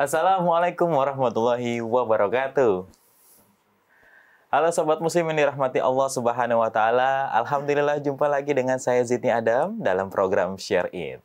Assalamualaikum warahmatullahi wabarakatuh. Halo Sobat Muslim yang dirahmati Allah Subhanahu wa Ta'ala. Alhamdulillah jumpa lagi dengan saya Zidni Adam dalam program Share It.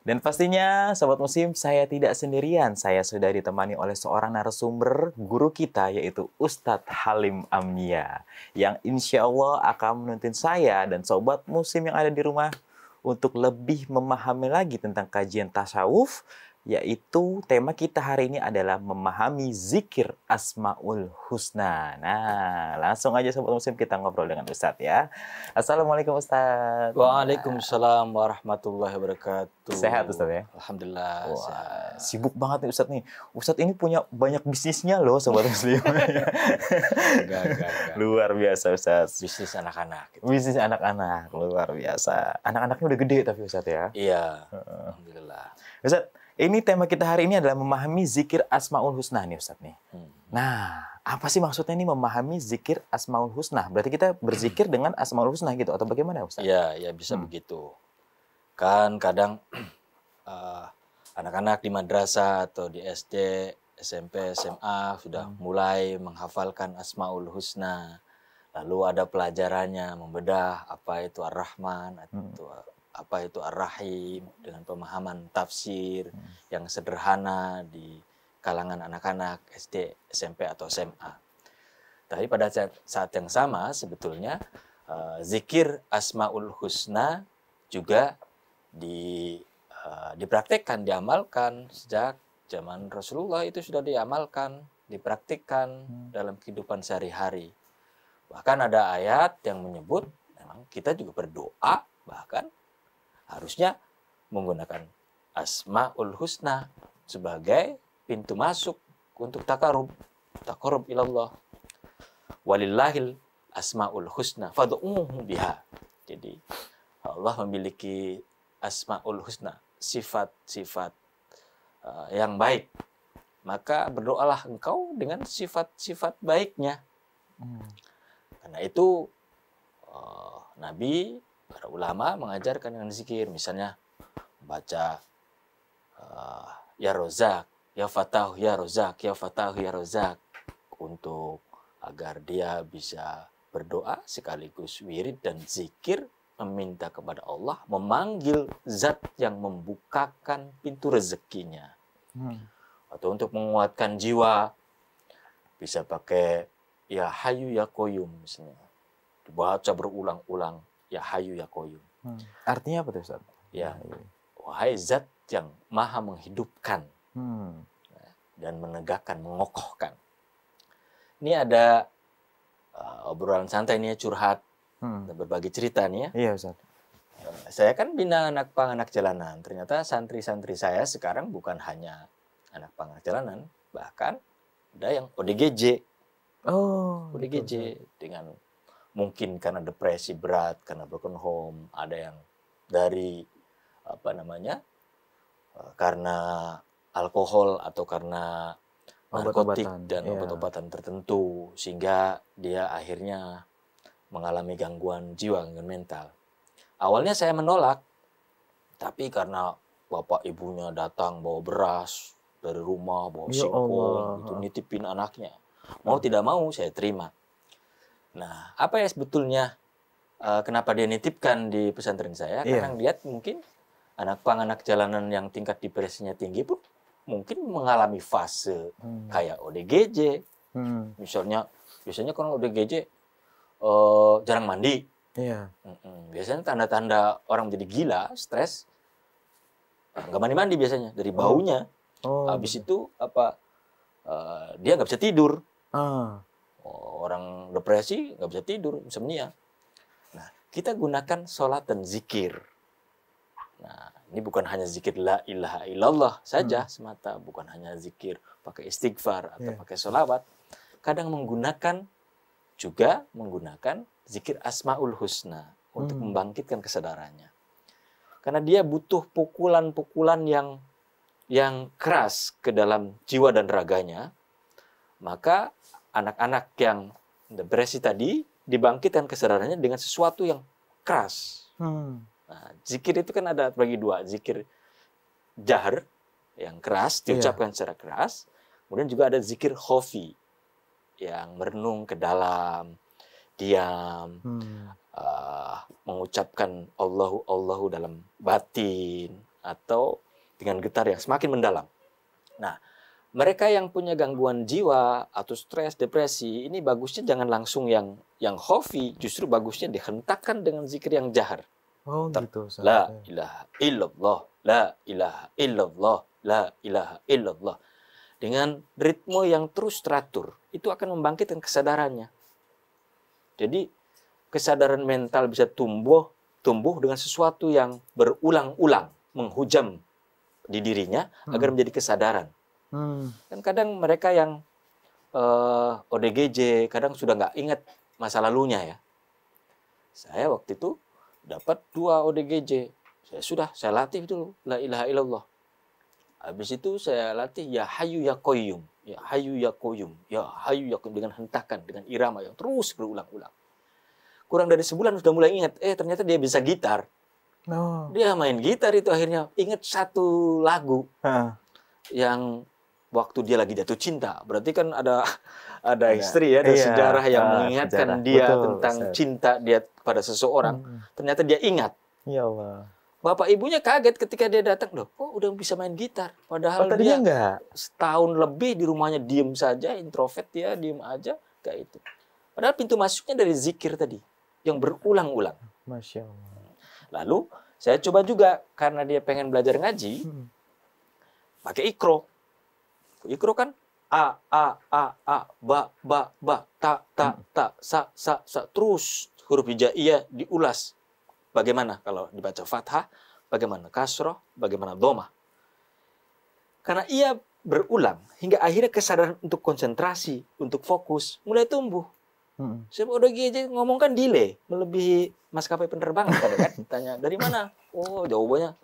Dan pastinya Sobat Muslim, saya tidak sendirian. Saya sudah ditemani oleh seorang narasumber guru kita, yaitu Ustadz Halim Amnia, yang insya Allah akan menuntun saya dan Sobat Muslim yang ada di rumah untuk lebih memahami lagi tentang kajian tasawuf, yaitu tema kita hari ini adalah memahami zikir Asmaul Husna. Nah, langsung aja Sobat Muslim kita ngobrol dengan Ustadz ya. Assalamualaikum Ustadz. Waalaikumsalam warahmatullahi wabarakatuh. Sehat Ustadz ya? Alhamdulillah. Wah, sehat. sibuk banget nih Ustadz nih. Ustadz ini punya banyak bisnisnya loh Sobat Muslim. Enggak. Luar biasa Ustadz. Bisnis anak-anak. Bisnis anak-anak, luar biasa. Anak-anaknya udah gede tapi Ustadz ya? Iya, alhamdulillah. Ustadz, ini tema kita hari ini adalah memahami zikir Asmaul Husna nih Ustadz nih. Nah, apa sih maksudnya ini memahami zikir Asmaul Husna? Berarti kita berzikir dengan Asmaul Husna gitu atau bagaimana Ustadz? Iya, bisa begitu. Kan kadang anak-anak di madrasah atau di SD, SMP, SMA sudah mulai menghafalkan Asmaul Husna. Lalu ada pelajarannya membedah apa itu Ar-Rahman atau apa itu Ar-Rahim dengan pemahaman tafsir yang sederhana di kalangan anak-anak SD, SMP atau SMA. Tapi pada saat yang sama sebetulnya zikir Asmaul Husna juga dipraktikkan, diamalkan sejak zaman Rasulullah. Itu sudah diamalkan, dipraktikkan dalam kehidupan sehari-hari. Bahkan ada ayat yang menyebut memang kita juga berdoa bahkan harusnya menggunakan Asmaul Husna sebagai pintu masuk untuk takarub ilallah. Walillahil Asmaul Husna fad'uuhu biha. Jadi Allah memiliki Asmaul Husna, sifat-sifat yang baik. Maka berdoalah engkau dengan sifat-sifat baiknya. Karena itu Nabi, para ulama mengajarkan dengan zikir, misalnya baca Ya Rozak, Ya Fatah, Ya Rozak, Ya Fatah, Ya Rozak, untuk agar dia bisa berdoa sekaligus wirid dan zikir, meminta kepada Allah, memanggil zat yang membukakan pintu rezekinya. Atau untuk menguatkan jiwa, bisa pakai Ya Hayyu Ya Qayyum misalnya, dibaca berulang-ulang, Ya Hayyu Ya Qayyum. Artinya apa tuh Ustaz? Ya, wahai zat yang maha menghidupkan dan menegakkan, mengokohkan. Ini ada obrolan santai nih ya, curhat, berbagi cerita nih ya. Iya Ustaz. Saya kan bina anak panganak jalanan. Ternyata santri-santri saya sekarang bukan hanya anak panganak jalanan, bahkan ada yang ODGJ. ODGJ dengan mungkin karena depresi berat, karena broken home, ada yang dari karena alkohol atau karena narkotik dan obat-obatan tertentu, sehingga dia akhirnya mengalami gangguan jiwa, gangguan mental. Awalnya saya menolak, tapi karena bapak ibunya datang bawa beras dari rumah, bawa singkong, itu nitipin anaknya. Mau tidak mau saya terima. Nah, apa ya sebetulnya kenapa dia nitipkan di pesantren saya? Karena lihat mungkin anak jalanan yang tingkat depresinya tinggi pun mungkin mengalami fase kayak ODGJ. Biasanya kalau ODGJ jarang mandi. Biasanya tanda-tanda orang menjadi gila, stres, nggak mandi-mandi biasanya dari baunya. Habis itu dia nggak bisa tidur. Orang depresi nggak bisa tidur, insomnia. Nah, kita gunakan sholat dan zikir. Nah, ini bukan hanya zikir la ilaha illallah saja semata, bukan hanya zikir pakai istighfar atau pakai sholawat. Kadang menggunakan zikir Asmaul Husna untuk membangkitkan kesadarannya. Karena dia butuh pukulan-pukulan yang keras ke dalam jiwa dan raganya, maka anak-anak yang depresi tadi dibangkitkan kesadarannya dengan sesuatu yang keras. Nah, zikir itu kan ada bagi dua, zikir jahar yang keras, diucapkan secara keras. Kemudian juga ada zikir khafi yang merenung ke dalam, diam, mengucapkan Allahu Allahu dalam batin atau dengan getar yang semakin mendalam. Nah, mereka yang punya gangguan jiwa atau stres, depresi, ini bagusnya jangan langsung yang khafi, justru bagusnya dihentakkan dengan zikir yang jahar. Oh gitu. La ilaha illallah, la ilaha illallah, la ilaha illallah. Dengan ritme yang terus teratur, itu akan membangkitkan kesadarannya. Jadi kesadaran mental bisa tumbuh dengan sesuatu yang berulang-ulang menghujam di dirinya agar menjadi kesadaran. Kan kadang mereka yang ODGJ kadang sudah nggak ingat masa lalunya ya. Saya waktu itu dapat 2 ODGJ. Saya latih dulu la ilaha illallah. Habis itu saya latih ya hayyu ya qayyum, ya hayyu ya qayyum, ya hayyu ya qayyum dengan hentakan, dengan irama yang terus berulang-ulang. Kurang dari sebulan sudah mulai ingat, ternyata dia bisa gitar. Dia main gitar itu akhirnya ingat satu lagu yang waktu dia lagi jatuh cinta. Berarti kan ada history ya, ada sejarah yang mengingatkan dia tentang cinta dia pada seseorang. Ternyata dia ingat. Ya Allah. Bapak ibunya kaget ketika dia datang, loh kok udah bisa main gitar? Padahal dia enggak. Setahun lebih di rumahnya diem saja, introvert dia, diem aja, kayak itu. Padahal pintu masuknya dari zikir tadi, yang berulang-ulang. Masya Allah. Lalu saya coba juga, karena dia pengen belajar ngaji, pakai ikro. Ikro kan a, ba, ta, sa, terus huruf hijaiyah diulas. Bagaimana kalau dibaca fathah, bagaimana kasroh, bagaimana dhamah. Karena ia berulang, hingga akhirnya kesadaran untuk konsentrasi, untuk fokus, mulai tumbuh. Saya udah ngomong kan delay, melebihi maskapai penerbangan kadang kan. Tanya, dari mana? Oh, jawabannya.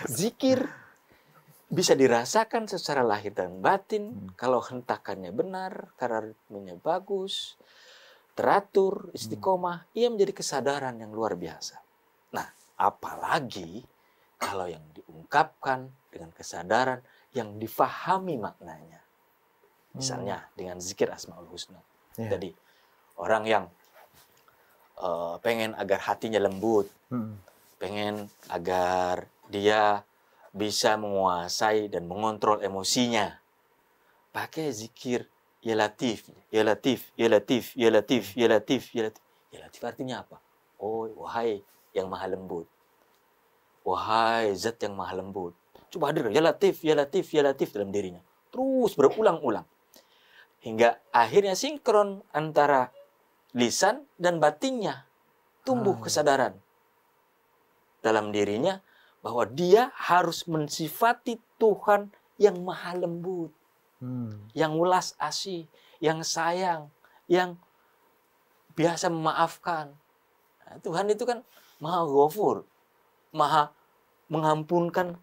Zikir bisa dirasakan secara lahir dan batin, kalau hentakannya benar, karena ritmenya bagus, teratur, istiqomah, ia menjadi kesadaran yang luar biasa. Nah, apalagi kalau yang diungkapkan dengan kesadaran yang difahami maknanya. Misalnya dengan zikir Asmaul Husna. Jadi orang yang pengen agar hatinya lembut, pengen agar dia bisa menguasai dan mengontrol emosinya, pakai zikir Ya Latif, Ya Latif, Ya Latif, Ya Latif, Ya Latif, Ya Latif. Ya Latif artinya apa? Oh, wahai yang maha lembut. Wahai zat yang maha lembut. Coba hadir, Ya Latif, Ya Latif, Ya Latif dalam dirinya. Terus berulang-ulang. Hingga akhirnya sinkron antara lisan dan batinnya. Tumbuh kesadaran dalam dirinya bahwa dia harus mensifati Tuhan yang maha lembut. Yang welas asih, yang sayang, yang biasa memaafkan. Nah, Tuhan itu kan maha ghafur, maha mengampunkan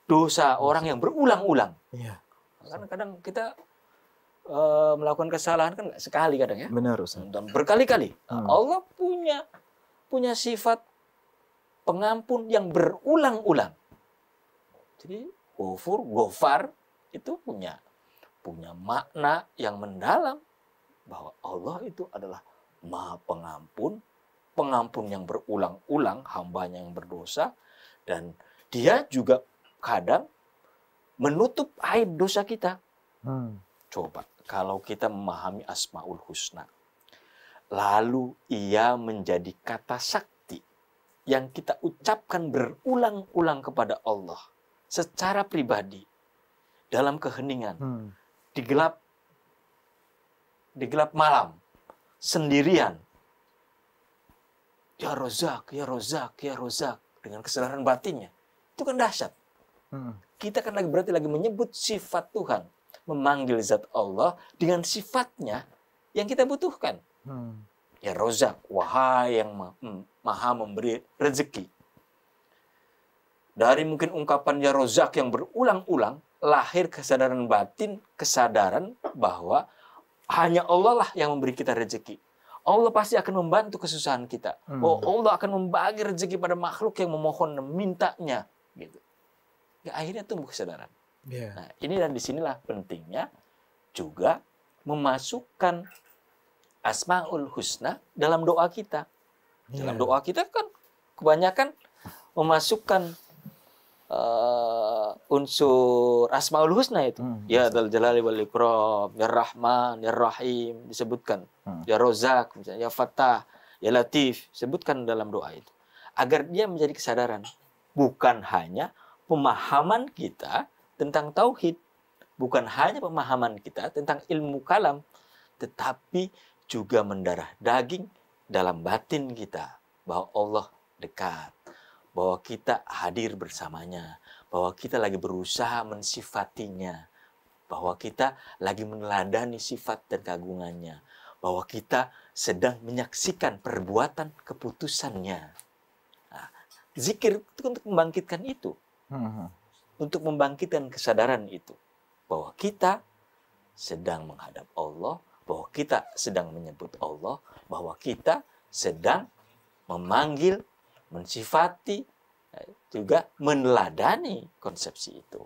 dosa orang yang berulang-ulang. Kadang-kadang kita melakukan kesalahan kan nggak sekali kadang ya. Benar, Ustaz. Dan berkali-kali. Allah punya sifat pengampun yang berulang-ulang. Jadi ghafur, ghafar itu punya makna yang mendalam bahwa Allah itu adalah Maha Pengampun, pengampun yang berulang-ulang hambanya yang berdosa, dan dia juga kadang menutup aib dosa kita. Coba kalau kita memahami Asmaul Husna, lalu ia menjadi kata sakti yang kita ucapkan berulang-ulang kepada Allah secara pribadi. Dalam keheningan, di gelap malam, sendirian. Ya Rozak, Ya Rozak, Ya Rozak, dengan kesadaran batinnya. Itu kan dahsyat. Kita kan berarti lagi menyebut sifat Tuhan, memanggil zat Allah dengan sifatnya yang kita butuhkan. Ya Rozak, wahai yang maha memberi rezeki. Dari mungkin ungkapan Ya Rozak yang berulang-ulang, lahir kesadaran batin, kesadaran bahwa hanya Allah lah yang memberi kita rezeki. Allah pasti akan membantu kesusahan kita. Allah akan membagi rezeki pada makhluk yang memohon dan mintanya. Gitu. ya akhirnya tumbuh kesadaran. Yeah. Nah, ini dan disinilah pentingnya juga memasukkan Asmaul Husna dalam doa kita. Dalam doa kita kan kebanyakan memasukkan unsur Asmaul Husna itu. Ya Dzal Jalali wal Ikram, Ya Rahman, Ya Rahim disebutkan. Ya Rozak, misalnya, Ya Fattah, Ya Latif, sebutkan dalam doa itu. Agar dia menjadi kesadaran. Bukan hanya pemahaman kita tentang tauhid, bukan hanya pemahaman kita tentang ilmu kalam, tetapi juga mendarah daging dalam batin kita bahwa Allah dekat, bahwa kita hadir bersamanya, bahwa kita lagi berusaha mensifatinya, bahwa kita lagi meneladani sifat dan keagungannya, bahwa kita sedang menyaksikan perbuatan keputusannya. Nah, zikir itu untuk membangkitkan itu, untuk membangkitkan kesadaran itu, bahwa kita sedang menghadap Allah, bahwa kita sedang menyebut Allah, bahwa kita sedang memanggil, mensifati, juga meneladani konsepsi itu.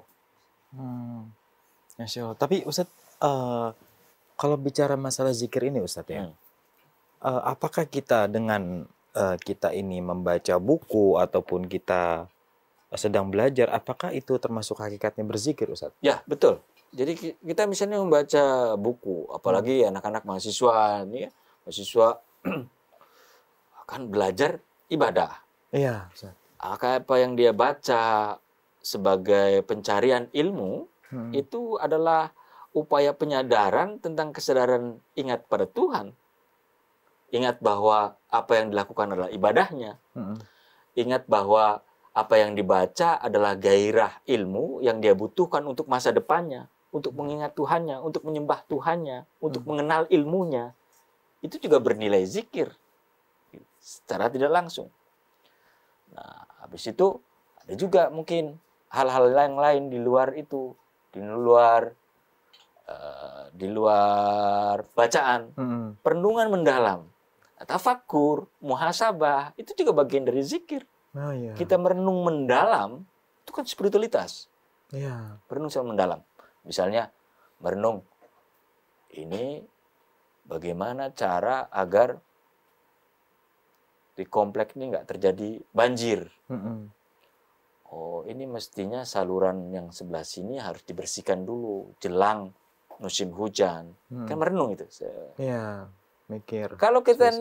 Masya Allah. Tapi Ustadz, kalau bicara masalah zikir ini Ustadz ya, apakah kita dengan kita ini membaca buku ataupun kita sedang belajar, apakah itu termasuk hakikatnya berzikir Ustadz? Ya, betul. Jadi kita misalnya membaca buku, apalagi anak-anak mahasiswa, ini ya, mahasiswa akan belajar ibadah. Iya. Apa yang dia baca sebagai pencarian ilmu, itu adalah upaya penyadaran tentang kesadaran ingat pada Tuhan. Ingat bahwa apa yang dilakukan adalah ibadahnya. Ingat bahwa apa yang dibaca adalah gairah ilmu yang dia butuhkan untuk masa depannya, untuk mengingat Tuhannya, untuk menyembah Tuhannya, untuk mengenal ilmunya. Itu juga bernilai zikir secara tidak langsung. Nah, habis itu ada juga mungkin hal-hal yang lain di luar itu, di luar bacaan, perenungan mendalam, tafakkur, muhasabah, itu juga bagian dari zikir. Kita merenung mendalam, itu kan spiritualitas. Merenung secara mendalam. Misalnya, merenung, ini bagaimana cara agar di komplek ini nggak terjadi banjir. Oh, ini mestinya saluran yang sebelah sini harus dibersihkan dulu jelang musim hujan. Kan merenung itu. Mikir. Kalau kita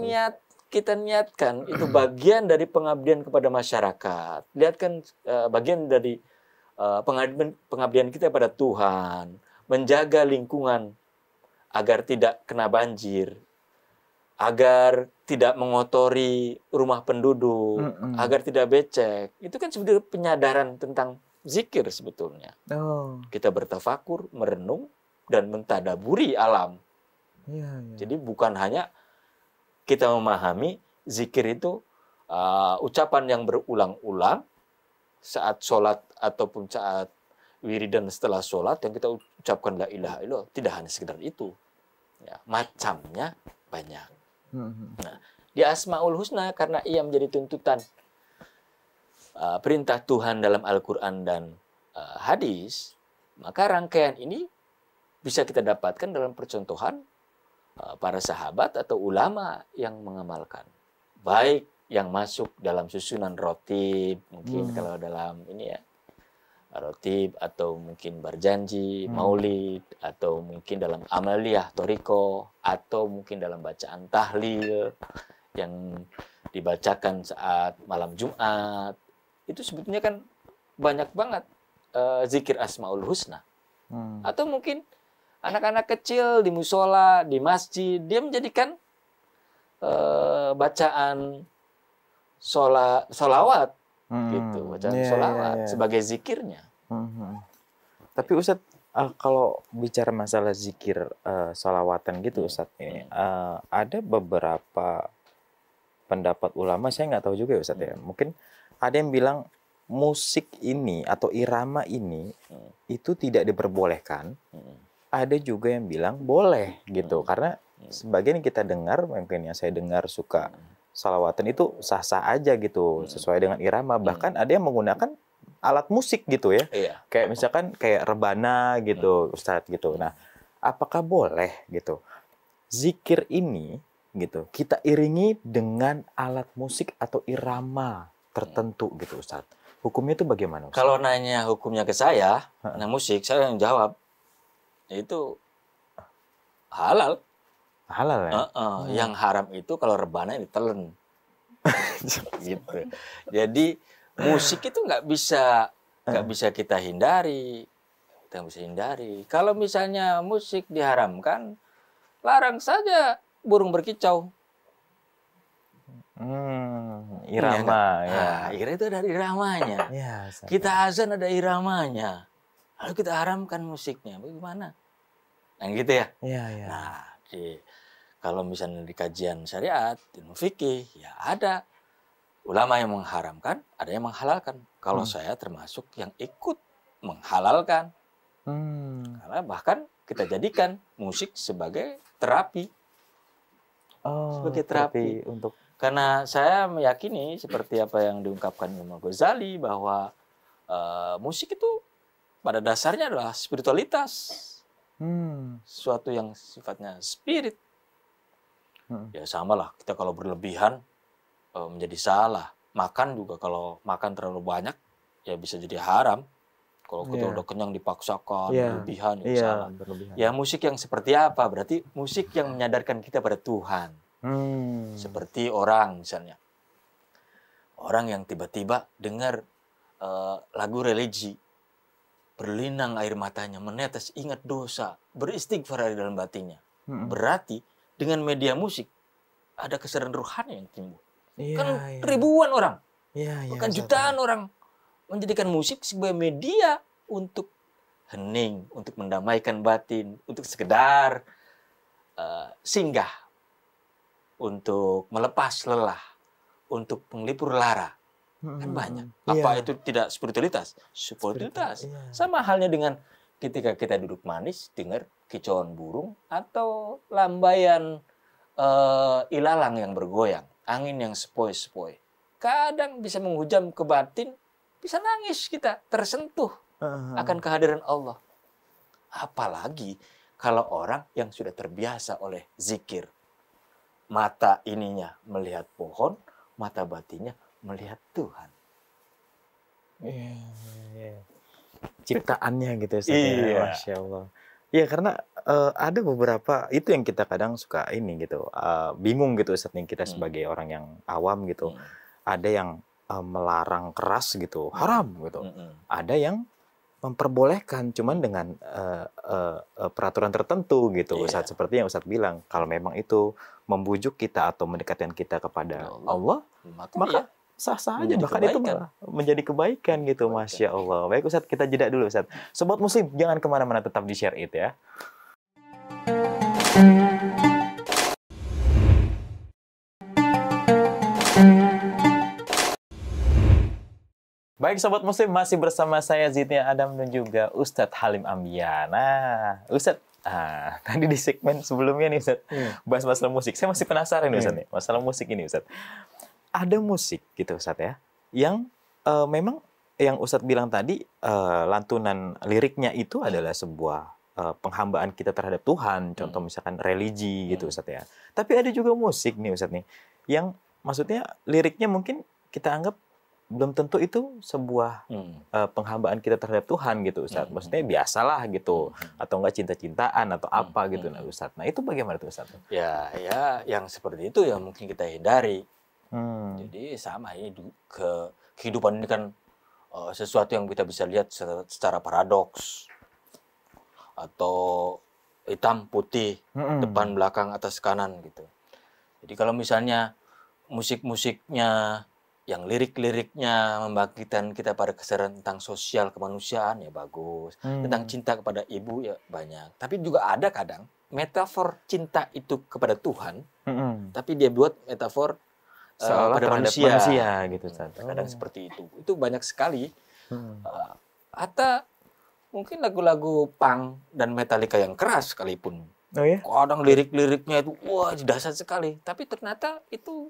niatkan itu bagian dari pengabdian kepada masyarakat. Lihat kan bagian dari pengabdian kita pada Tuhan, menjaga lingkungan agar tidak kena banjir, agar tidak mengotori rumah penduduk, agar tidak becek. Itu kan sebenarnya penyadaran tentang zikir sebetulnya. Kita bertafakur, merenung, dan mentadaburi alam. Jadi bukan hanya kita memahami zikir itu ucapan yang berulang-ulang saat sholat ataupun saat wiridan setelah sholat yang kita ucapkan la ilaha illallah. Tidak hanya sekedar itu. Ya, macamnya banyak. Nah, di Asmaul Husna karena ia menjadi tuntutan perintah Tuhan dalam Al-Quran dan hadis, maka rangkaian ini bisa kita dapatkan dalam percontohan para sahabat atau ulama yang mengamalkan. Baik yang masuk dalam susunan rotib, mungkin kalau dalam ini ya, rotib atau mungkin berjanji, maulid, atau mungkin dalam amaliyah, toriko, atau mungkin dalam bacaan tahlil yang dibacakan saat malam Jumat. Itu sebetulnya kan banyak banget zikir Asmaul Husna. Atau mungkin anak-anak kecil di musola, di masjid, dia menjadikan bacaan solawat, gitu, bacaan solawat sebagai zikirnya. Tapi Ustadz, kalau bicara masalah zikir solawatan gitu Ustadz, ada beberapa pendapat ulama, saya nggak tahu juga ya Ustadz ya. Mungkin ada yang bilang musik ini atau irama ini itu tidak diperbolehkan. Ada juga yang bilang boleh gitu, karena sebagian kita dengar, mungkin yang saya dengar suka salawatan itu sah-sah aja gitu, sesuai dengan irama. Bahkan ada yang menggunakan alat musik gitu ya. Iya. Kayak misalkan kayak rebana gitu, Ustadz gitu. Nah, apakah boleh gitu zikir ini gitu kita iringi dengan alat musik atau irama tertentu gitu, Ustadz? Hukumnya itu bagaimana, Ustadz? Kalau nanya hukumnya ke saya, nah musik, saya yang jawab, itu halal. Halal ya? Yang haram itu kalau rebana ditelen. Gitu. Jadi musik itu nggak bisa kita hindari. Kita nggak bisa hindari. Kalau misalnya musik diharamkan, larang saja burung berkicau. Irama ya. Irama itu dari iramanya. Ya, kita azan ada iramanya. Lalu kita haramkan musiknya, bagaimana? Nah gitu ya. Iya, iya. Nah, kalau misalnya di kajian syariat, ilmu fikih, ya ada ulama yang mengharamkan, ada yang menghalalkan. Kalau saya termasuk yang ikut menghalalkan. Karena bahkan kita jadikan musik sebagai terapi. Sebagai terapi. Karena saya meyakini seperti apa yang diungkapkan Imam Ghazali bahwa musik itu pada dasarnya adalah spiritualitas. Sesuatu yang sifatnya spirit. Ya sama lah, kita kalau berlebihan menjadi salah. Makan juga kalau makan terlalu banyak ya bisa jadi haram. Kalau kita udah kenyang dipaksakan, berlebihan ya salah. Ya musik yang seperti apa? Berarti musik yang menyadarkan kita pada Tuhan. Seperti orang misalnya. Orang yang tiba-tiba dengar lagu religi. Berlinang air matanya, menetes, ingat dosa. Beristighfar di dalam batinnya. Berarti dengan media musik ada kesadaran rohani yang timbul. Ribuan orang, bahkan jutaan orang menjadikan musik sebagai media untuk hening, untuk mendamaikan batin, untuk sekedar singgah, untuk melepas lelah, untuk menglipur lara. Kan banyak. Apa itu tidak spiritualitas? Spiritualitas. Sama halnya dengan ketika kita duduk manis, dengar kicauan burung atau lambaian ilalang yang bergoyang, angin yang sepoi-sepoi. Kadang bisa menghujam ke batin, bisa nangis kita, tersentuh akan kehadiran Allah. Apalagi kalau orang yang sudah terbiasa oleh zikir. Mata ininya melihat pohon, mata batinnya melihat Tuhan. Ciptaannya gitu ya, Masya Allah. Ya karena ada beberapa itu yang kita kadang suka ini gitu bingung gitu Ustaz nih kita sebagai orang yang awam gitu. Ada yang melarang keras gitu, haram gitu. Ada yang memperbolehkan cuman dengan peraturan tertentu gitu Ustaz, seperti yang Ustaz bilang kalau memang itu membujuk kita atau mendekatkan kita kepada Allah maka sah-sah aja, bahkan itu malah menjadi kebaikan gitu. Masya Allah. Baik Ustadz, kita jeda dulu Ustadz. Sobat Muslim, jangan kemana-mana, tetap di Share It ya. Baik Sobat Muslim, masih bersama saya Zidnia Adam dan juga Ustadz Halim Ambia. Nah, Ustadz, tadi di segmen sebelumnya nih Ustadz, bahas masalah musik. Saya masih penasaran nih Ustadz nih, masalah musik ini Ustadz. Ada musik gitu Ustadz ya, yang memang yang Ustadz bilang tadi lantunan liriknya itu adalah sebuah penghambaan kita terhadap Tuhan, contoh misalkan religi gitu Ustadz ya. Tapi ada juga musik nih Ustadz nih, yang maksudnya liriknya mungkin kita anggap belum tentu itu sebuah penghambaan kita terhadap Tuhan gitu Ustadz. Maksudnya biasalah gitu, atau enggak cinta-cintaan atau apa gitu nah Ustadz. Nah itu bagaimana tuh Ustadz? Ya yang seperti itu ya mungkin kita hindari. Jadi sama ini kehidupan ini kan sesuatu yang kita bisa lihat secara paradoks atau hitam putih, depan belakang atas kanan gitu. Jadi kalau misalnya musik-musiknya yang lirik-liriknya membangkitkan kita pada kesadaran tentang sosial kemanusiaan ya bagus, tentang cinta kepada ibu ya banyak. Tapi juga ada kadang metafor cinta itu kepada Tuhan, tapi dia buat metafor pada manusia gitu. Kadang seperti itu. Itu banyak sekali. Atau mungkin lagu-lagu punk dan Metallica yang keras sekalipun. Kadang lirik-liriknya itu wah dahsyat sekali. Tapi ternyata itu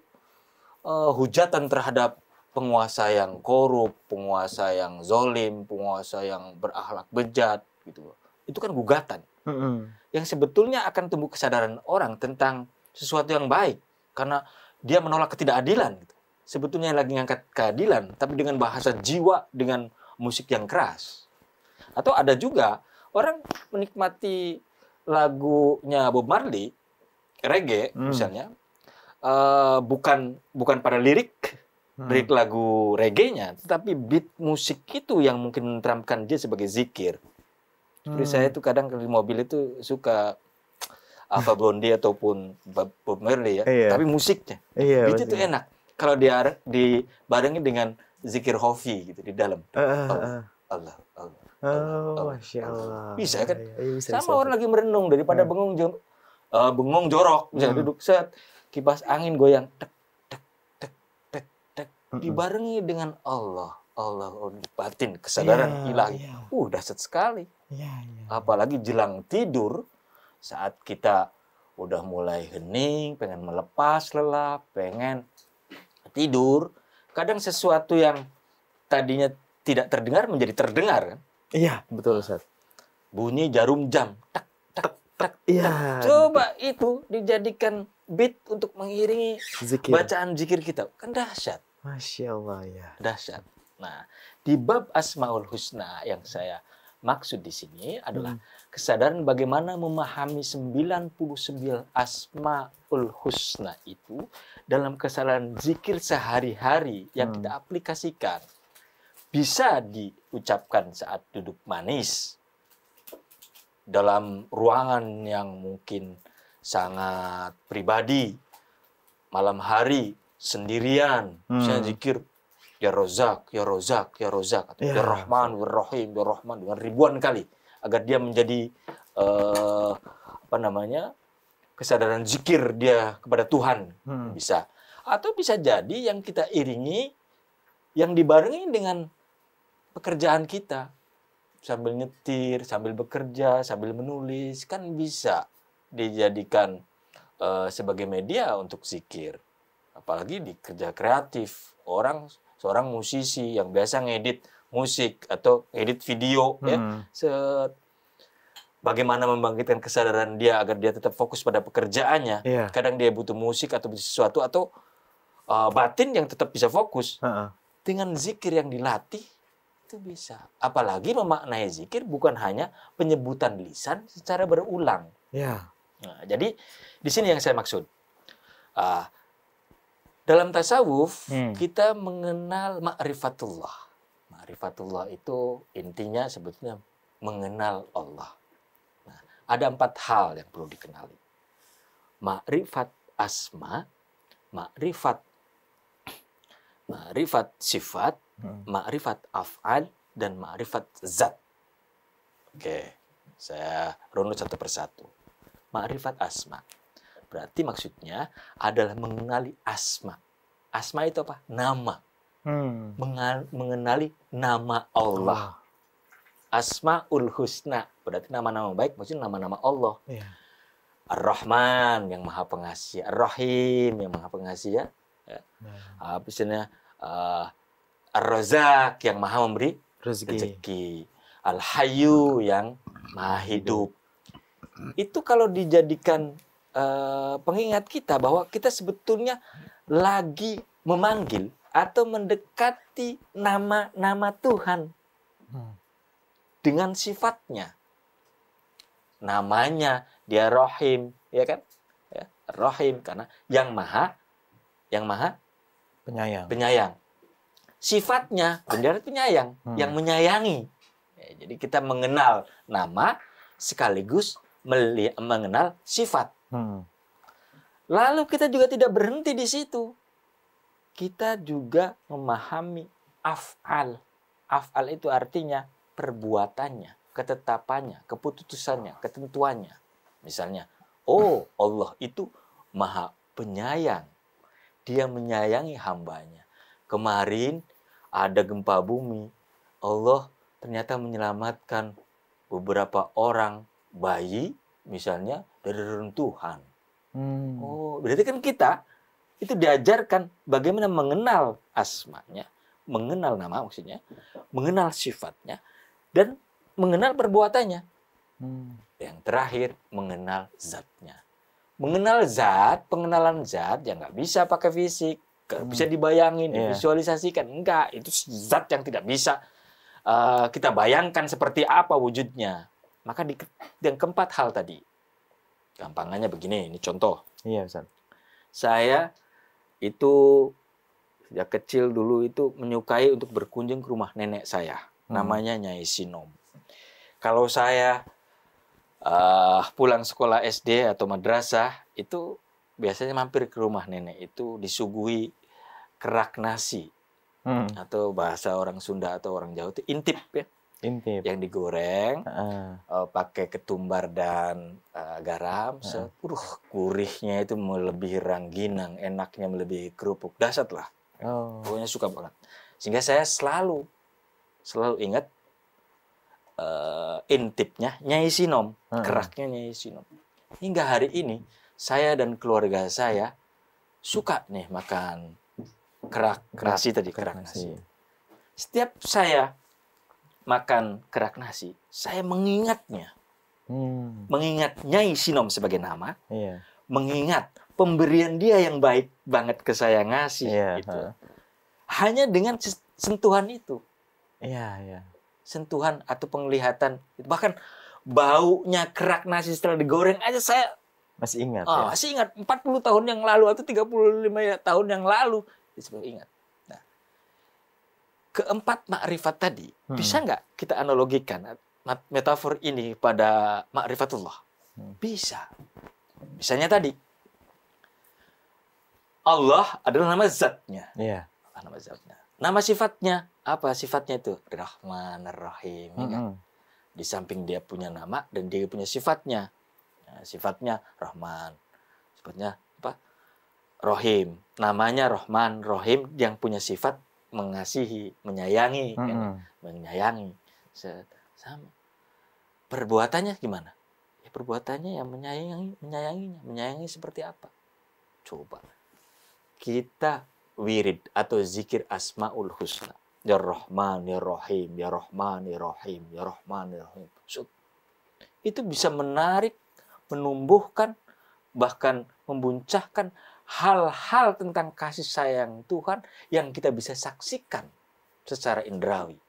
hujatan terhadap penguasa yang korup, penguasa yang zolim, penguasa yang berakhlak bejat, gitu. Itu kan gugatan. Yang sebetulnya akan tumbuh kesadaran orang tentang sesuatu yang baik, karena dia menolak ketidakadilan. Gitu. Sebetulnya lagi ngangkat keadilan, tapi dengan bahasa jiwa, dengan musik yang keras. Atau ada juga orang menikmati lagunya Bob Marley, reggae misalnya, bukan pada lirik lagu reggae-nya, tetapi beat musik itu yang mungkin meneramkan dia sebagai zikir. Jadi saya tuh kadang di mobil itu suka Alpha Blondy ataupun Bob Marley ya, tapi musiknya, beat itu enak. Kalau dia dibarengi dengan zikir hofi gitu di dalam. Allah. Masya Allah. Bisa kan? Sama orang lagi merenung daripada bengong jorok, misalnya duduk set, kipas angin goyang, tek, dibarengi dengan Allah batin, kesadaran ilahi. Dahsyat sekali. Apalagi jelang tidur, saat kita udah mulai hening, pengen melepas lelah, pengen tidur, kadang sesuatu yang tadinya tidak terdengar menjadi terdengar kan? Iya, betul Ustaz. Bunyi jarum jam, tak tak tak. Coba itu dijadikan beat untuk mengiringi bacaan zikir kita, kan dahsyat. Masya Allah ya. Dahsyat. Nah, di bab Asmaul Husna yang saya maksud di sini adalah kesadaran bagaimana memahami 99 Asmaul Husna itu dalam kesadaran zikir sehari-hari yang kita aplikasikan. Bisa diucapkan saat duduk manis, dalam ruangan yang mungkin sangat pribadi, malam hari, sendirian, misalnya zikir, Ya Rozak, Ya Rozak, Ya Rozak, atau Ya Rahman, Ya Rahim, Ya Rahman, dengan ribuan kali, agar dia menjadi kesadaran zikir dia kepada Tuhan. Bisa. Atau bisa jadi yang kita iringi, yang dibarengi dengan pekerjaan kita, sambil nyetir, sambil bekerja, sambil menulis, kan bisa dijadikan sebagai media untuk zikir. Apalagi di kerja kreatif, seorang musisi yang biasa ngedit musik atau ngedit video, bagaimana membangkitkan kesadaran dia agar dia tetap fokus pada pekerjaannya. Kadang dia butuh musik atau sesuatu, atau batin yang tetap bisa fokus. Dengan zikir yang dilatih, itu bisa. Apalagi memaknai zikir bukan hanya penyebutan lisan secara berulang. Nah, jadi di sini yang saya maksud. Dalam tasawuf, kita mengenal ma'rifatullah. Ma'rifatullah itu intinya sebetulnya mengenal Allah. Nah, ada 4 hal yang perlu dikenali. Ma'rifat asma, ma'rifat sifat, ma'rifat af'al, dan ma'rifat zat. Oke, saya runut satu persatu. Ma'rifat asma. Berarti maksudnya adalah mengenali asma. Asma itu apa? Nama. Mengenali nama Allah. Asmaul Husna. Berarti nama-nama baik, maksudnya nama-nama Allah. Ar-Rahman yang maha pengasih. Ar-Rahim yang maha pengasih ya. Misalnya Ar-Razak yang maha memberi rezeki. Al-Hayyu yang maha hidup. Itu kalau dijadikan pengingat kita bahwa kita sebetulnya lagi memanggil atau mendekati nama-nama Tuhan dengan sifatnya. Namanya dia Rahim, ya kan? Ya, Rahim karena yang maha penyayang. Sifatnya benar penyayang, yang menyayangi. Ya, jadi kita mengenal nama sekaligus mengenal sifat. Lalu kita juga tidak berhenti di situ. Kita juga memahami af'al. Af'al itu artinya perbuatannya, ketetapannya, keputusannya, ketentuannya. Misalnya, Allah itu maha penyayang. Dia menyayangi hambanya. Kemarin ada gempa bumi. Allah ternyata menyelamatkan beberapa orang bayi, misalnya, dari reruntuhan. Berarti kan kita itu diajarkan bagaimana mengenal asmanya, mengenal nama maksudnya, mengenal sifatnya, dan mengenal perbuatannya. Yang terakhir, mengenal zatnya. Mengenal zat, pengenalan zat ya nggak bisa pakai fisik, nggak bisa dibayangin, divisualisasikan, enggak. Itu zat yang tidak bisa kita bayangkan seperti apa wujudnya. Maka yang keempat hal tadi, gampangannya begini, ini contoh. Iya, Ustaz. Saya itu sejak kecil dulu itu menyukai untuk berkunjung ke rumah nenek saya, namanya Nyai Sinom. Kalau saya pulang sekolah SD atau madrasah itu biasanya mampir ke rumah nenek itu disuguhi kerak nasi atau bahasa orang Sunda atau orang Jawa itu intip ya, yang digoreng pakai ketumbar dan garam, gurihnya itu melebihi rangginang, enaknya melebihi kerupuk, dahsyat lah. Pokoknya suka banget. Sehingga saya selalu ingat intipnya Nyai Sinom, keraknya Nyai Sinom. Hingga hari ini saya dan keluarga saya suka nih makan kerak nasi tadi, kerak nasi. Setiap saya makan kerak nasi, saya mengingatnya. Mengingat Nyai Sinom sebagai nama, mengingat pemberian dia yang baik banget ke saya ngasih gitu. Hanya dengan sentuhan itu. Sentuhan atau penglihatan, bahkan baunya kerak nasi setelah digoreng aja saya masih ingat. Masih ingat 40 tahun yang lalu atau 35 tahun yang lalu saya ingat. Nah, keempat makrifat tadi bisa nggak kita analogikan metafor ini pada makrifatullah? Bisa. Misalnya tadi Allah adalah nama zatnya. Nama zatnya. Nama sifatnya apa? Sifatnya itu Rahman Ar-Rahim. Di samping dia punya nama dan dia punya sifatnya. Nah, sifatnya Rahman. Sifatnya apa? Rahim. Namanya Rahman Rahim yang punya sifat mengasihi, menyayangi, menyayangi. Sama. Perbuatannya gimana? Ya, perbuatannya yang menyayanginya. Menyayangi seperti apa? Coba kita wirid atau zikir Asmaul Husna. Ya Rahman, Ya Rahim, Ya Rahman, Ya Rahim, Ya Rahman, Ya Rahim. Itu bisa menarik, menumbuhkan, bahkan membuncahkan hal-hal tentang kasih sayang Tuhan yang kita bisa saksikan secara indrawi.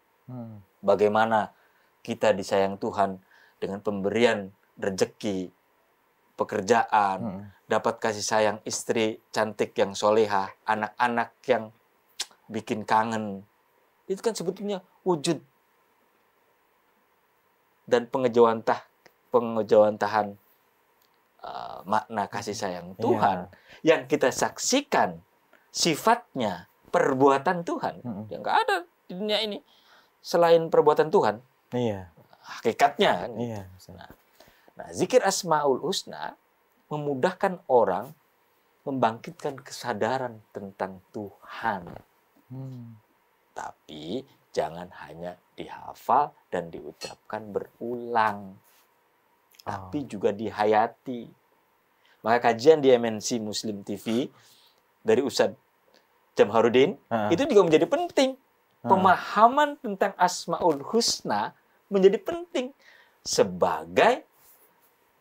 Bagaimana kita disayang Tuhan dengan pemberian rezeki, pekerjaan, dapat kasih sayang istri cantik yang soleha, anak-anak yang bikin kangen. Itu kan sebetulnya wujud dan pengejawantahan makna kasih sayang Tuhan yang kita saksikan sifatnya perbuatan Tuhan. Yang nggak ada di dunia ini selain perbuatan Tuhan. Hakikatnya. Nah, zikir Asmaul Husna memudahkan orang membangkitkan kesadaran tentang Tuhan. Tapi jangan hanya dihafal dan diucapkan berulang. Tapi juga dihayati. Maka kajian di MNC Muslim TV dari Ustadz Jamharuddin itu juga menjadi penting. Pemahaman tentang Asmaul Husna menjadi penting sebagai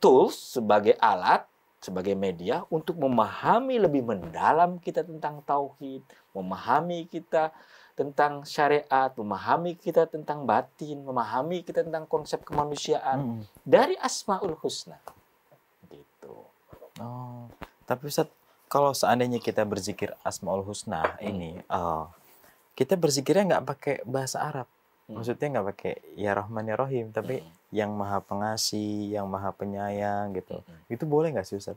tools, sebagai alat, sebagai media untuk memahami lebih mendalam kita tentang tauhid, memahami kita tentang syariat, memahami kita tentang batin, memahami kita tentang konsep kemanusiaan dari Asmaul Husna. Gitu. Tapi Ustaz, kalau seandainya kita berzikir Asmaul Husna ini, kita berzikirnya nggak pakai bahasa Arab. Maksudnya nggak pakai ya Rahman ya Rahim, tapi yang Maha Pengasih, yang Maha Penyayang gitu. Itu boleh nggak sih Ustaz?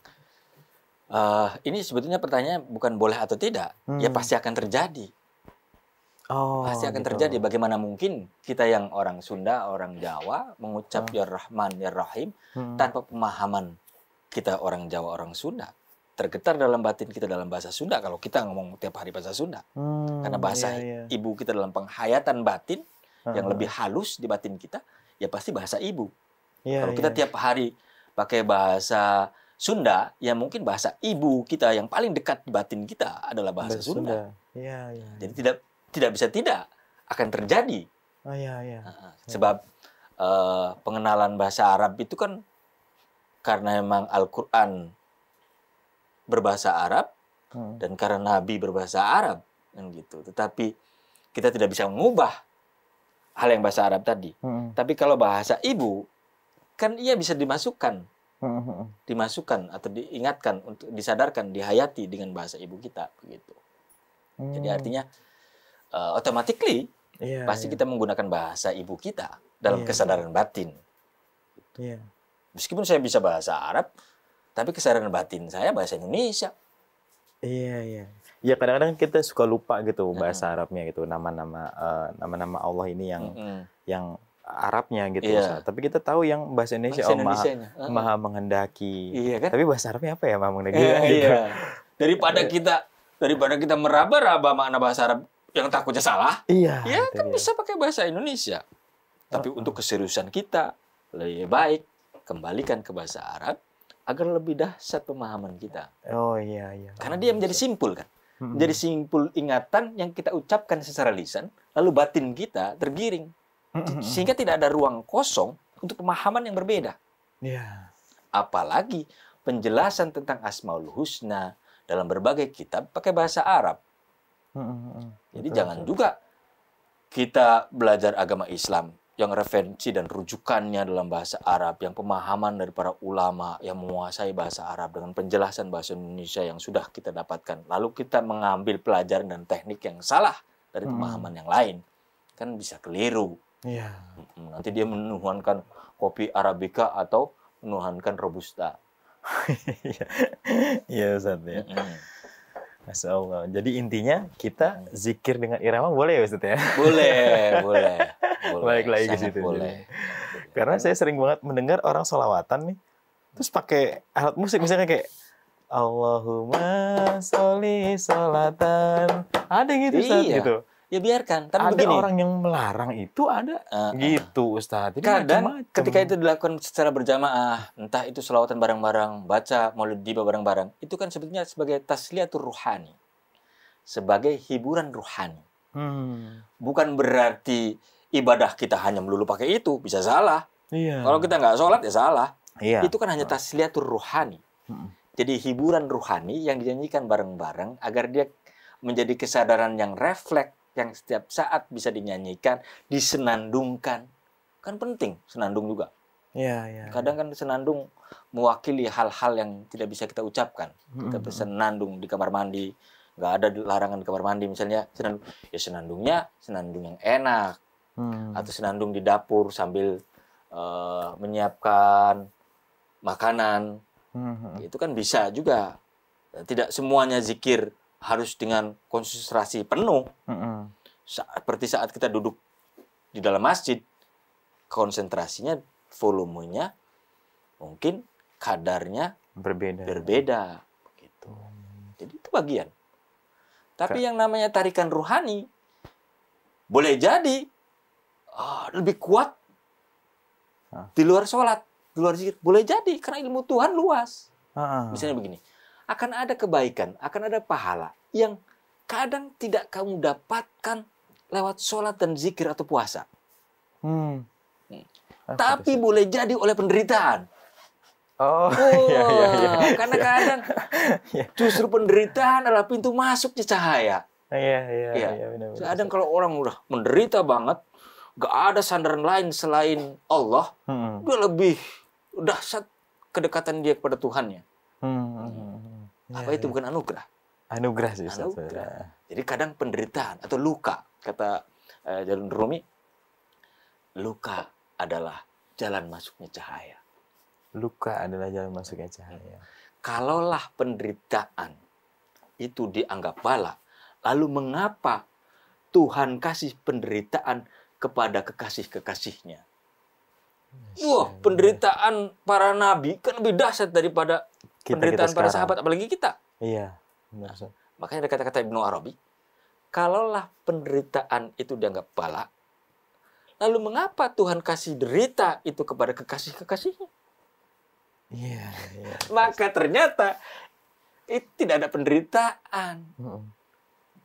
Ini sebetulnya pertanyaan bukan boleh atau tidak, ya pasti akan terjadi. Pasti akan terjadi. Bagaimana mungkin kita yang orang Sunda, orang Jawa mengucap ya Rahman ya Rahim tanpa pemahaman kita orang Jawa, orang Sunda. Tergetar dalam batin kita dalam bahasa Sunda kalau kita ngomong tiap hari bahasa Sunda. Karena bahasa ibu kita dalam penghayatan batin yang lebih halus di batin kita, ya pasti bahasa ibu. Kalau kita tiap hari pakai bahasa Sunda, ya mungkin bahasa ibu kita yang paling dekat di batin kita adalah bahasa Sunda. Iya, iya. Jadi tidak bisa tidak akan terjadi. Oh iya, iya. Sebab pengenalan bahasa Arab itu kan karena memang Al-Quran berbahasa Arab dan karena Nabi berbahasa Arab kan gitu. Tetapi kita tidak bisa mengubah hal yang bahasa Arab tadi. Tapi kalau bahasa ibu kan ia bisa dimasukkan atau diingatkan untuk disadarkan, dihayati dengan bahasa ibu kita begitu. Jadi artinya automatically pasti kita menggunakan bahasa ibu kita dalam kesadaran batin. Iya. Meskipun saya bisa bahasa Arab, tapi kesadaran batin saya bahasa Indonesia. Iya, iya. Ya kadang-kadang kita suka lupa gitu bahasa Arabnya gitu, nama-nama Allah ini yang Arabnya gitu. Tapi kita tahu yang bahasa Indonesia maha menghendaki. Iya kan? Tapi bahasa Arabnya apa ya, maha menghendaki? Gitu. Daripada kita meraba-raba makna bahasa Arab yang takutnya salah, ya kan bisa pakai bahasa Indonesia. Tapi untuk keseriusan kita lebih baik kembalikan ke bahasa Arab agar lebih dahsyat pemahaman kita. Oh iya, iya. Karena dia menjadi simpul kan. Menjadi simpul ingatan yang kita ucapkan secara lisan, lalu batin kita tergiring. Sehingga tidak ada ruang kosong untuk pemahaman yang berbeda. Iya. Apalagi penjelasan tentang Asmaul Husna dalam berbagai kitab pakai bahasa Arab. Jadi jangan juga kita belajar agama Islam yang referensi dan rujukannya dalam bahasa Arab, yang pemahaman dari para ulama yang menguasai bahasa Arab dengan penjelasan bahasa Indonesia yang sudah kita dapatkan. Lalu kita mengambil pelajaran dan teknik yang salah dari pemahaman yang lain. Kan bisa keliru. Iya. Nanti dia menuhankan kopi Arabica atau menuhankan Robusta. Iya, Ustaz ya. Masya Allah. Jadi intinya kita zikir dengan irama boleh ya Ustaz ya? Boleh. Balik lagi ke situ. Boleh. Karena saya sering banget mendengar orang sholawatan nih, terus pakai alat musik misalnya kayak Allahumma sholli sholatan. Ada gitu Ustaz gitu. Ya biarkan. Tapi ada begini, orang yang melarang itu ada gitu Ustaz. Jadi kadang ketika itu dilakukan secara berjamaah, entah itu sholawatan bareng-bareng, baca maulid tiba bareng-bareng, itu kan sebetulnya sebagai tasliyatur ruhani, sebagai hiburan ruhani. Bukan berarti ibadah kita hanya melulu pakai itu, bisa salah. Kalau kita nggak sholat ya salah. Itu kan hanya tasliyatur ruhani. Jadi hiburan ruhani yang dinyanyikan bareng-bareng agar dia menjadi kesadaran yang refleks, yang setiap saat bisa dinyanyikan, disenandungkan. Kan penting senandung juga. Kadang kan senandung mewakili hal-hal yang tidak bisa kita ucapkan. Kita bersenandung di kamar mandi, nggak ada larangan di kamar mandi misalnya. Senandungnya senandung yang enak. Atau senandung di dapur sambil menyiapkan makanan. Itu kan bisa juga. Tidak semuanya zikir harus dengan konsentrasi penuh. Seperti saat kita duduk di dalam masjid, konsentrasinya, volumenya mungkin kadarnya berbeda. Gitu. Jadi itu bagian. Tapi yang namanya tarikan ruhani boleh jadi lebih kuat di luar sholat, di luar zikir. Boleh jadi karena ilmu Tuhan luas. Misalnya begini, akan ada kebaikan, akan ada pahala yang kadang tidak kamu dapatkan lewat sholat dan zikir atau puasa. Tapi boleh jadi oleh penderitaan. Karena kadang justru penderitaan adalah pintu masuknya cahaya. Kadang kalau orang udah menderita banget, gak ada sandaran lain selain Allah, dia lebih dahsyat kedekatan dia kepada Tuhannya. Apa itu bukan anugerah? Anugerah sih. Anugerah. Jadi kadang penderitaan atau luka, kata Jalun Rumi, luka adalah jalan masuknya cahaya. Luka adalah jalan masuknya cahaya. Kalaulah penderitaan itu dianggap bala, lalu mengapa Tuhan kasih penderitaan kepada kekasih-kekasihnya? Penderitaan para nabi kan lebih dahsyat daripada penderitaan para sahabat, apalagi kita. Iya, benar. Makanya ada kata-kata Ibnu Arabi, kalaulah penderitaan itu dianggap bala, lalu mengapa Tuhan kasih derita itu kepada kekasih-kekasihnya? Iya, iya. Maka ternyata itu tidak ada penderitaan.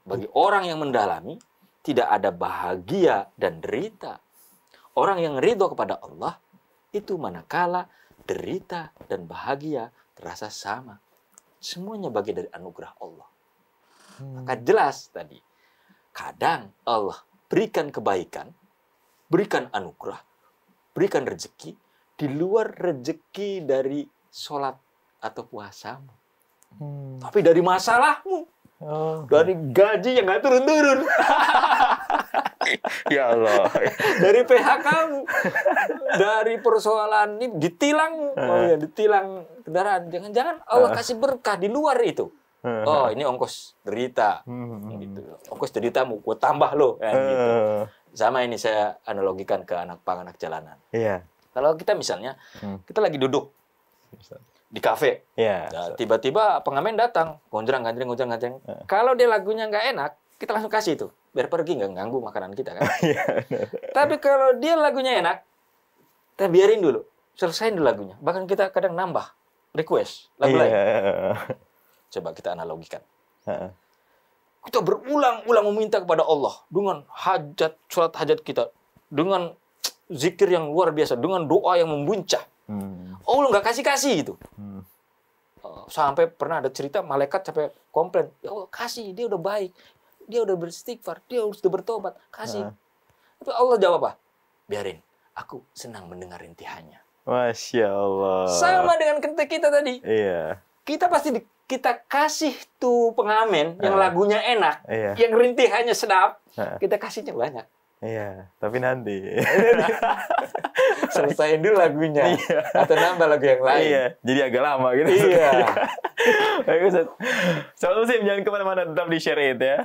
Bagi orang yang mendalami, tidak ada bahagia dan derita. Orang yang ridho kepada Allah, itu manakala derita dan bahagia terasa sama. Semuanya bagian dari anugerah Allah. Maka jelas tadi, kadang Allah berikan kebaikan, berikan anugerah, berikan rezeki, di luar rezeki dari sholat atau puasamu. Tapi dari masalahmu, dari gaji yang nggak turun-turun. Ya Allah. Dari PHK-mu, dari persoalan ini ditilang, ditilang kendaraan. Jangan-jangan Allah kasih berkah di luar itu. Oh, ini ongkos derita, gitu. Ongkos deritamu, gue tambah loh, gitu. Sama ini saya analogikan ke anak jalanan. Iya. Kalau kita misalnya, kita lagi duduk di kafe, tiba-tiba pengamen datang, gonjreng. Kalau dia lagunya nggak enak, kita langsung kasih itu, biar pergi nggak ganggu makanan kita kan. Tapi kalau dia lagunya enak, kita biarin dulu, selesain dulu lagunya. Bahkan kita kadang nambah request lagu lain. Coba kita analogikan. Kita berulang-ulang meminta kepada Allah dengan surat hajat kita, dengan zikir yang luar biasa, dengan doa yang membuncah. Allah nggak kasih gitu. Sampai pernah ada cerita malaikat sampai komplain, ya Allah kasih, dia udah baik, dia udah beristighfar, dia udah bertobat, kasih. Tapi Allah jawab apa? Biarin, aku senang mendengar rintihannya. Masya Allah. Sama dengan kita tadi. Iya. Kita pasti kita kasih tuh pengamen yang lagunya enak, yang rintihannya sedap, kita kasihnya banyak. Iya, tapi nanti selesaiin dulu lagunya, atau nambah lagu yang lain. Iya, jadi agak lama gitu. Iya. Baik Ustaz. Sobat Muslim, jangan kemana-mana, tetap di Share It ya.